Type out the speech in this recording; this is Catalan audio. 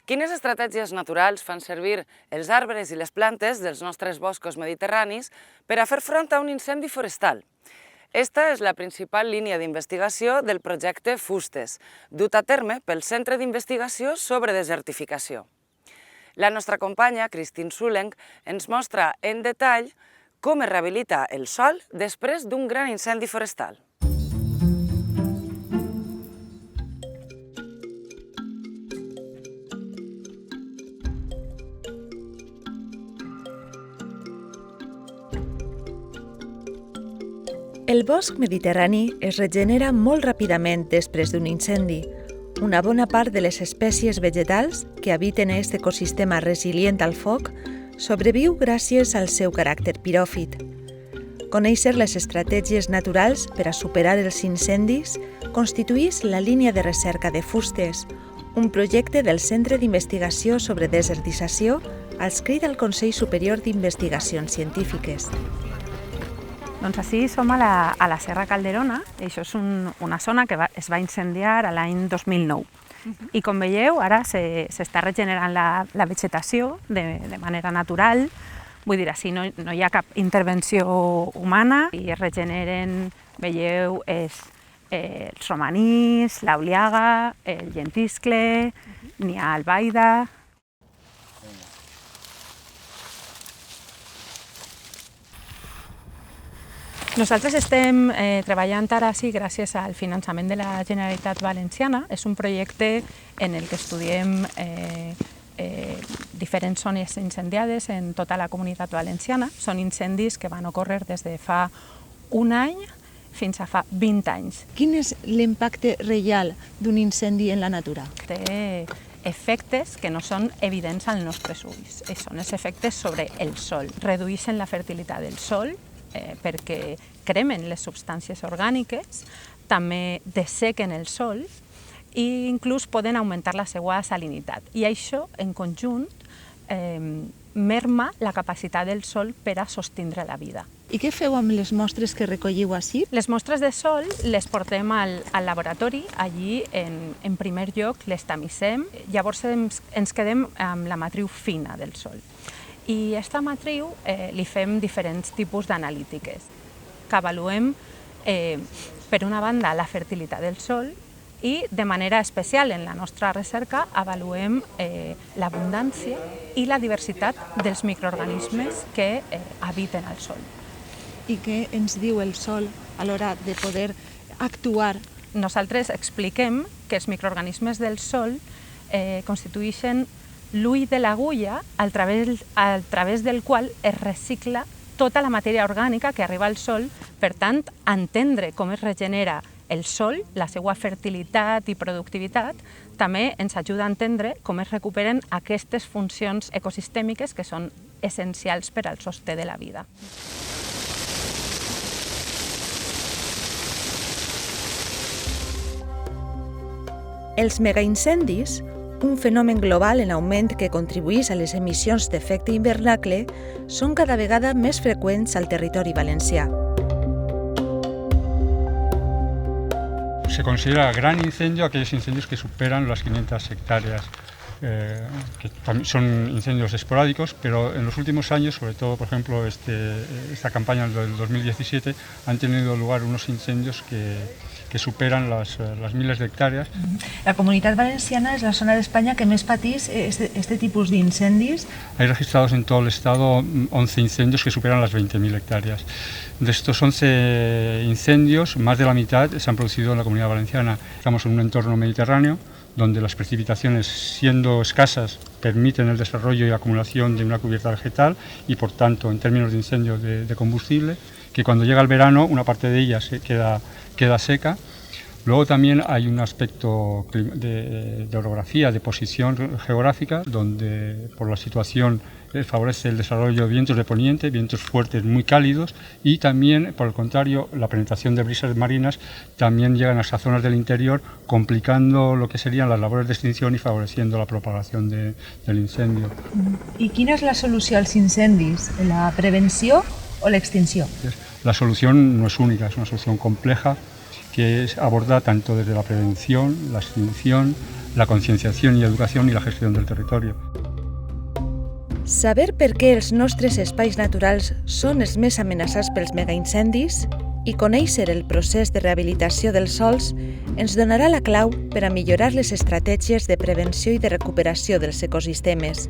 Quines estratègies naturals fan servir els arbres i les plantes dels nostres boscos mediterranis per a fer front a un incendi forestal? Esta és la principal línia d'investigació del projecte Fustes, dut a terme pel Centre d'Investigació sobre Desertificació. La nostra companya, Christine Sulenc, ens mostra en detall com es rehabilita el sòl després d'un gran incendi forestal. El bosc mediterrani es regenera molt ràpidament després d'un incendi. Una bona part de les espècies vegetals que habiten aquest ecosistema resilient al foc sobreviu gràcies al seu caràcter piròfit. Conèixer les estratègies naturals per a superar els incendis constituïx la línia de recerca de Fustes, un projecte del Centre d'Investigació sobre Desertització adscrit al Consell Superior d'Investigacions Científiques. Doncs així som a la Serra Calderona. Això és una zona que es va incendiar l'any 2009. I com veieu, ara s'està regenerant la vegetació de manera natural. Vull dir, així no hi ha cap intervenció humana i es regeneren, veieu, els romanís, l'auliaga, el llentiscle, n'hi ha albaida. Nosaltres estem treballant ara gràcies al finançament de la Generalitat Valenciana. És un projecte en el que estudiem diferents zones incendiades en tota la Comunitat Valenciana. Són incendis que van ocórrer des de fa un any fins a fa 20 anys. Quin és l'impacte real d'un incendi en la natura? Té efectes que no són evidents als nostres ulls. Són els efectes sobre el sòl. Redueixen la fertilitat del sòl, perquè cremen les substàncies orgàniques, també dessequen el sòl i inclús poden augmentar la seva salinitat. I això, en conjunt, merma la capacitat del sòl per a sostindre la vida. I què feu amb les mostres que recolliu ací? Les mostres de sòl les portem al laboratori. Allí, en primer lloc, les tamissem. Llavors ens quedem amb la matriu fina del sòl. I a aquesta matriu li fem diferents tipus d'analítiques que avaluem, per una banda, la fertilitat del sòl i, de manera especial en la nostra recerca, avaluem l'abundància i la diversitat dels microorganismes que habiten al sòl. I què ens diu el sòl a l'hora de poder actuar? Nosaltres expliquem que els microorganismes del sòl constitueixen l'ull de l'agulla a través del qual es recicla tota la matèria orgànica que arriba al sòl. Per tant, entendre com es regenera el sòl, la seva fertilitat i productivitat, també ens ajuda a entendre com es recuperen aquestes funcions ecosistèmiques que són essencials per al sosté de la vida. Els megaincendis, un fenomen global en augment que contribueix a les emissions d'efecte hivernacle, són cada vegada més freqüents al territori valencià. Se considera gran incendio aquellos incendios que superan las 500 hectáreas, que son incendios esporádicos, pero en los últimos años, sobre todo, por ejemplo, esta campaña del 2017, han tenido lugar unos incendios que superan las miles de hectáreas. La Comunitat Valenciana és la zona d'Espanya que més patís este tipus d'incendis. Hay registrados en todo el estado 11 incendios que superan las 20.000 hectáreas. De estos 11 incendios, más de la mitad se han producido en la Comunidad Valenciana. Estamos en un entorno mediterráneo donde las precipitaciones, siendo escasas, permiten el desarrollo y acumulación de una cubierta vegetal y, por tanto, en términos de incendios de combustible, que cuando llega el verano una parte de ella queda seca. Luego también hay un aspecto de orografía, de posición geográfica, donde por la situación favorece el desarrollo de vientos de poniente, vientos fuertes muy cálidos, y también, por el contrario, la penetración de brisas marinas también llegan a esas zonas del interior, complicando lo que serían las labores de extinción y favoreciendo la propagación del incendio. I quina és la solució als incendis? La prevenció o l'extinció? La solución no es única, es una solución compleja que aborda tanto desde la prevención, la extinción, la concienciación y educación y la gestión del territorio. Saber per què els nostres espais naturals són els més amenaçats pels megaincendis i conèixer el procés de rehabilitació dels sòls ens donarà la clau per a millorar les estratègies de prevenció i de recuperació dels ecosistemes.